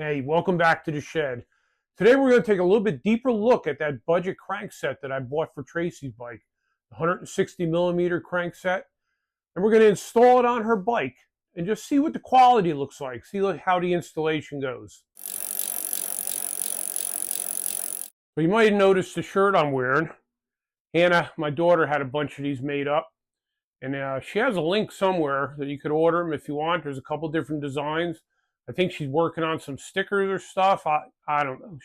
Hey, welcome back to the shed. Today we're going to take a little bit deeper look at that budget crank set that I bought for Tracy's bike, the 160 millimeter crank set, and we're going to install it on her bike and just see what the quality looks like, see how the installation goes. So you might have noticed the shirt I'm wearing. Hannah, my daughter, had a bunch of these made up, and she has a link somewhere that you could order them if you want. There's a couple different designs. I think she's working on some stickers or stuff. I don't know.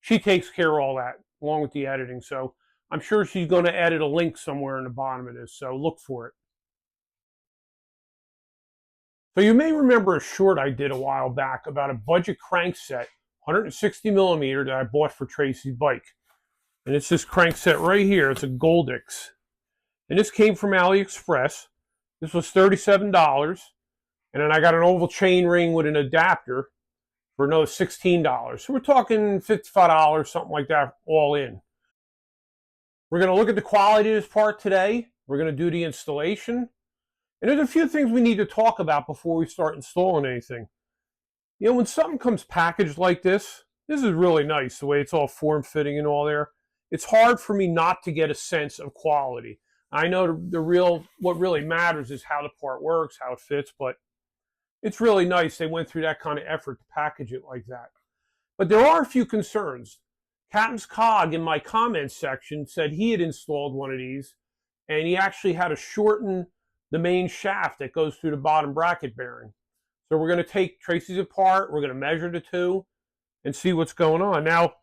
She takes care of all that along with the editing. So I'm sure she's going to edit a link somewhere in the bottom of this. So look for it. So you may remember a short I did a while back about a budget crank set, 160 millimeter, that I bought for Tracy's bike. And it's this crank set right here. It's a Goldix. And this came from AliExpress. This was $37. And then I got an oval chain ring with an adapter for another $16. So we're talking $55, something like that, all in. We're going to look at the quality of this part today. We're going to do the installation. And there's a few things we need to talk about before we start installing anything. You know, when something comes packaged like this is really nice, the way it's all form-fitting and all there. It's hard for me not to get a sense of quality. I know what really matters is how the part works, how it fits, but it's really nice they went through that kind of effort to package it like that. But there are a few concerns. Captain's Cog in my comments section said he had installed one of these, and he actually had to shorten the main shaft that goes through the bottom bracket bearing. So we're going to take Tracy's apart, we're going to measure the two, and see what's going on. Now,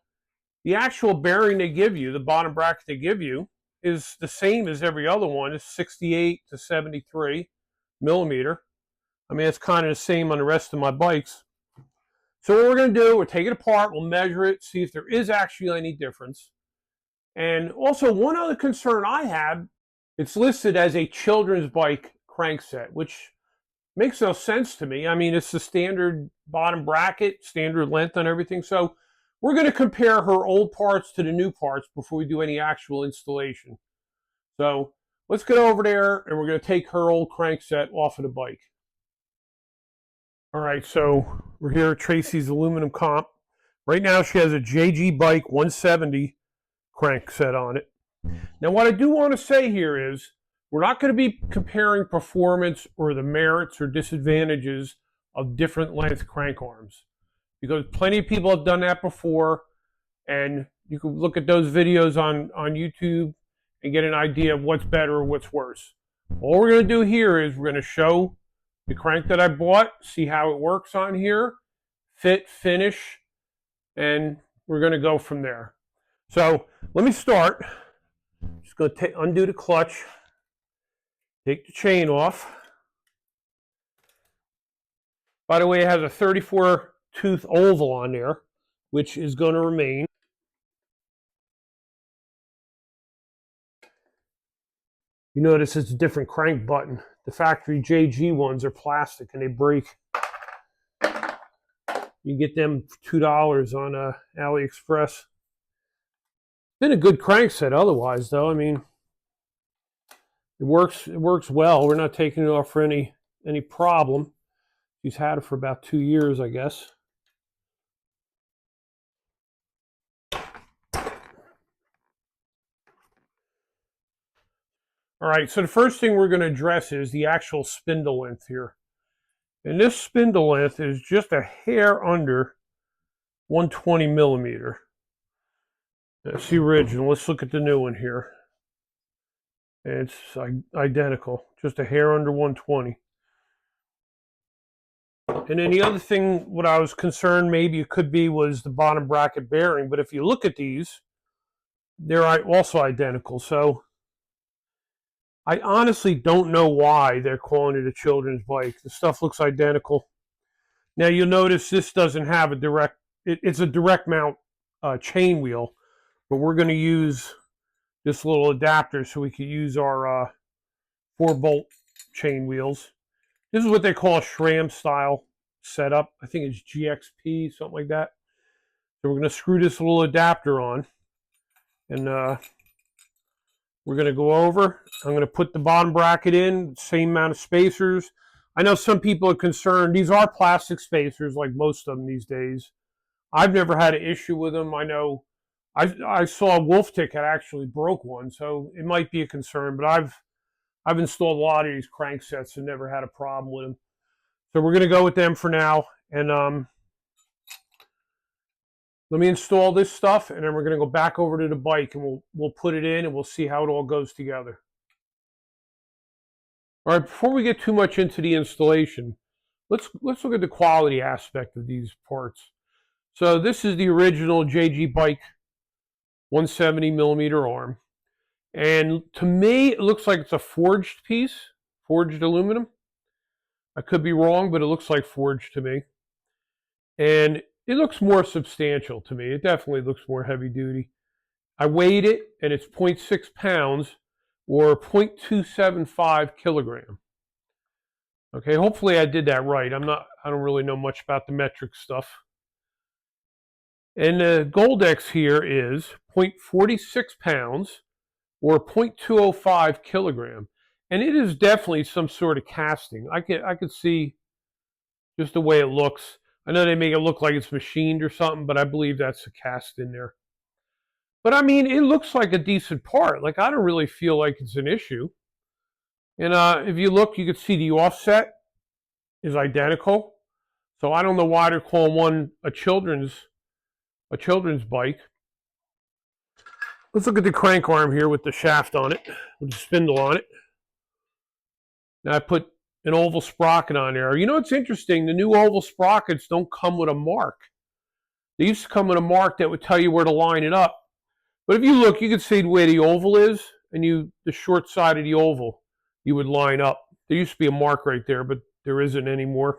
the actual bearing they give you, the bottom bracket they give you, is the same as every other one. It's 68 to 73 millimeter. I mean, it's kind of the same on the rest of my bikes. So what we're going to do, we'll take it apart, we'll measure it, see if there is actually any difference. And also, one other concern I had, it's listed as a children's bike crank set, which makes no sense to me. I mean, it's the standard bottom bracket, standard length on everything. So we're going to compare her old parts to the new parts before we do any actual installation. So let's get over there, and we're going to take her old crank set off of the bike. All right, so we're here at Tracy's Aluminum Comp. Right now she has a JG Bike 170 crank set on it. Now what I do want to say here is we're not going to be comparing performance or the merits or disadvantages of different length crank arms, because plenty of people have done that before, and you can look at those videos on YouTube and get an idea of what's better or what's worse. All we're going to do here is we're going to show the crank that I bought, see how it works on here, fit, finish, and we're going to go from there. So let me start. Just going to undo the clutch, take the chain off. By the way, it has a 34 tooth oval on there, which is going to remain. You notice it's a different crank button. The factory JG ones are plastic and they break. You get them for $2 on AliExpress. Been a good crank set otherwise, though. I mean, it works well. We're not taking it off for any problem. She's had it for about 2 years, I guess. All right, so the first thing we're going to address is the actual spindle length here. And this spindle length is just a hair under 120 millimeter. That's the original. Let's look at the new one here. It's identical, just a hair under 120. And then the other thing, what I was concerned maybe it could be, was the bottom bracket bearing. But if you look at these, they're also identical. So I honestly don't know why they're calling it a children's bike. The stuff looks identical. Now you'll notice this doesn't have a direct, it's a direct mount chain wheel, but we're going to use this little adapter so we can use our 4-bolt chain wheels. This is what they call a SRAM style setup. I think it's GXP, something like that. So we're going to screw this little adapter on, and we're going to go over. I'm going to put the bottom bracket in, same amount of spacers. I know some people are concerned. These are plastic spacers, like most of them these days. I've never had an issue with them. I know I saw Wolftick had actually broke one, so it might be a concern. But I've installed a lot of these cranksets and never had a problem with them. So we're going to go with them for now. And let me install this stuff, and then we're going to go back over to the bike, and we'll put it in, and we'll see how it all goes together. All right, before we get too much into the installation, let's look at the quality aspect of these parts. So this is the original JG Bike 170 millimeter arm. And to me, it looks like it's a forged piece, forged aluminum. I could be wrong, but it looks like forged to me. And it looks more substantial to me. It definitely looks more heavy duty. I weighed it, and it's 0.6 pounds or 0.275 kilogram. Okay, hopefully I did that right. I don't really know much about the metric stuff. And the Goldex here is 0.46 pounds or 0.205 kilogram. And it is definitely some sort of casting. I could see just the way it looks. I know they make it look like it's machined or something, but I believe that's a cast in there. But I mean, it looks like a decent part. Like, I don't really feel like it's an issue. And if you look, you can see the offset is identical. So I don't know why they're calling one a children's bike. Let's look at the crank arm here with the shaft on it, with the spindle on it. Now I put an oval sprocket on there. You know, it's interesting. The new oval sprockets don't come with a mark. They used to come with a mark that would tell you where to line it up. But if you look, you can see where the oval is, and the short side of the oval, you would line up. There used to be a mark right there, but there isn't anymore.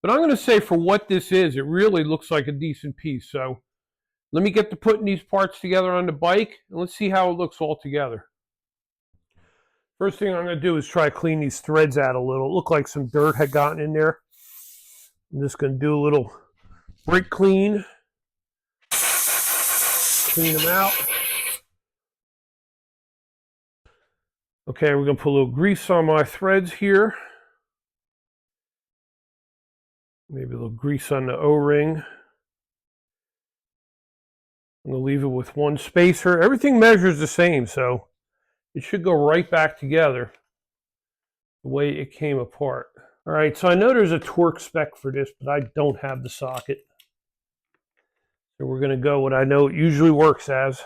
But I'm going to say for what this is, it really looks like a decent piece. So let me get to putting these parts together on the bike, and let's see how it looks all together. First thing I'm going to do is try to clean these threads out a little. It looked like some dirt had gotten in there. I'm just going to do a little brake clean. Clean them out. Okay, we're going to put a little grease on my threads here. Maybe a little grease on the O-ring. I'm going to leave it with one spacer. Everything measures the same, so it should go right back together the way it came apart. All right, so I know there's a torque spec for this, but I don't have the socket. So we're going to go what I know it usually works as.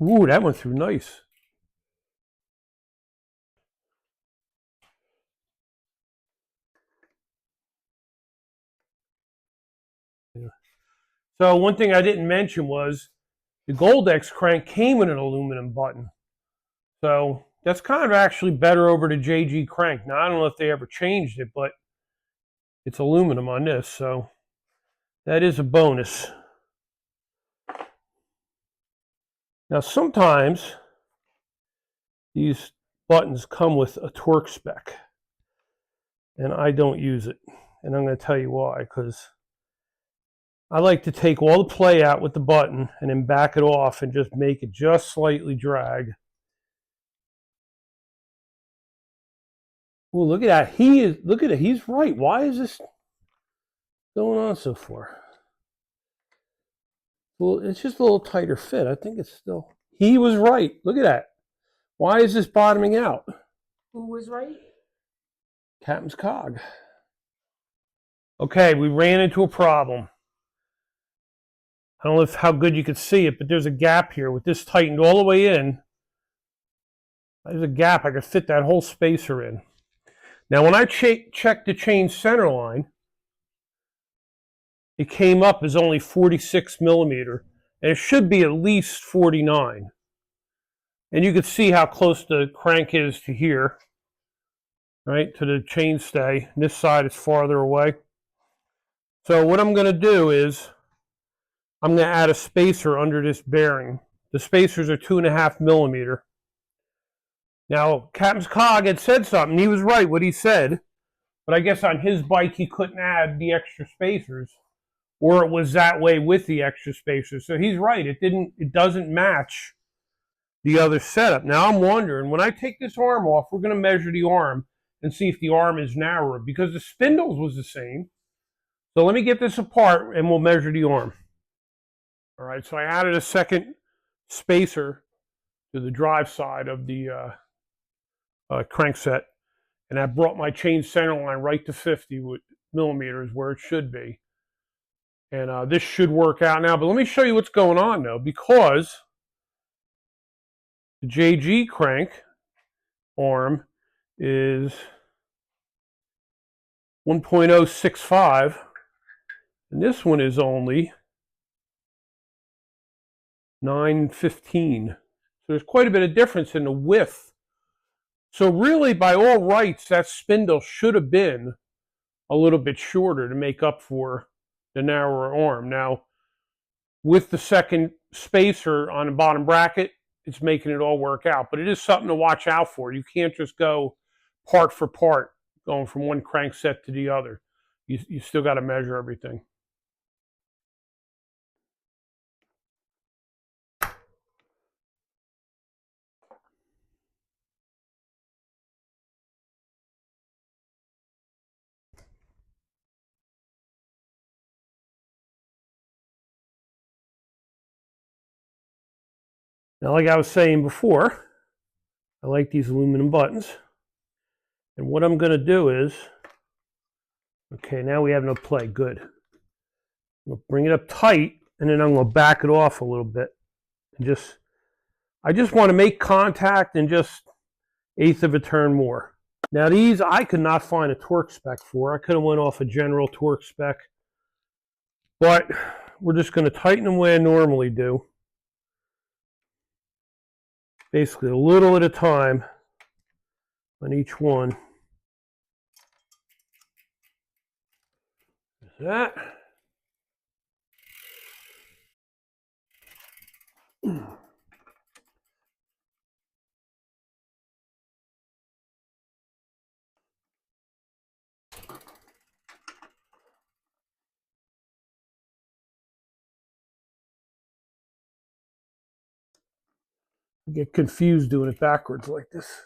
Ooh, that went through nice. Yeah. So one thing I didn't mention was the Goldex crank came with an aluminum button. So that's kind of actually better over the JG crank. Now, I don't know if they ever changed it, but it's aluminum on this, so that is a bonus. Now, sometimes these buttons come with a torque spec, and I don't use it. And I'm going to tell you why, because I like to take all the play out with the button and then back it off and just make it just slightly drag. Well, look at that. Look at it. He's right. Why is this going on so far? Well, it's just a little tighter fit. I think it's still... He was right. Look at that. Why is this bottoming out? Who was right? Captain's cog. Okay, we ran into a problem. I don't know how good you could see it, but there's a gap here. With this tightened all the way in, there's a gap. I could fit that whole spacer in. Now, when I checked the chain center line, it came up as only 46 millimeter, and it should be at least 49. And you can see how close the crank is to here, right, to the chainstay. This side is farther away. So what I'm going to do is I'm going to add a spacer under this bearing. The spacers are 2.5 millimeter. Now, Captain's cog had said something. He was right what he said. But I guess on his bike he couldn't add the extra spacers, or it was that way with the extra spacers. So he's right. It doesn't match the other setup. Now I'm wondering, when I take this arm off, we're going to measure the arm and see if the arm is narrower, because the spindles was the same. So let me get this apart and we'll measure the arm. All right, so I added a second spacer to the drive side of the crankset, and that brought my chain center line right to 50 millimeters, where it should be. And this should work out now. But let me show you what's going on though, because the JG crank arm is 1.065, and this one is only 915. So there's quite a bit of difference in the width. So really, by all rights, that spindle should have been a little bit shorter to make up for the narrower arm. Now, with the second spacer on the bottom bracket, it's making it all work out. But it is something to watch out for. You can't just go part for part, going from one crankset to the other. You still got to measure everything. Now, like I was saying before, I like these aluminum buttons. And what I'm going to do is, okay, now we have no play. Good. I'm going to bring it up tight, and then I'm going to back it off a little bit. And I just want to make contact and just eighth of a turn more. Now these, I could not find a torque spec for. I could have went off a general torque spec. But we're just going to tighten them the way I normally do. Basically a little at a time on each one. That. I get confused doing it backwards like this.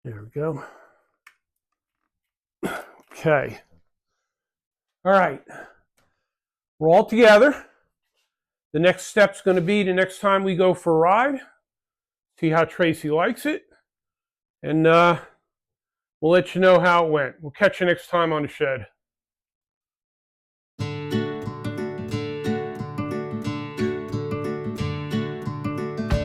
There we go. Okay. All right. We're all together. The next step's going to be the next time we go for a ride. See how Tracy likes it. And we'll let you know how it went. We'll catch you next time on the shed.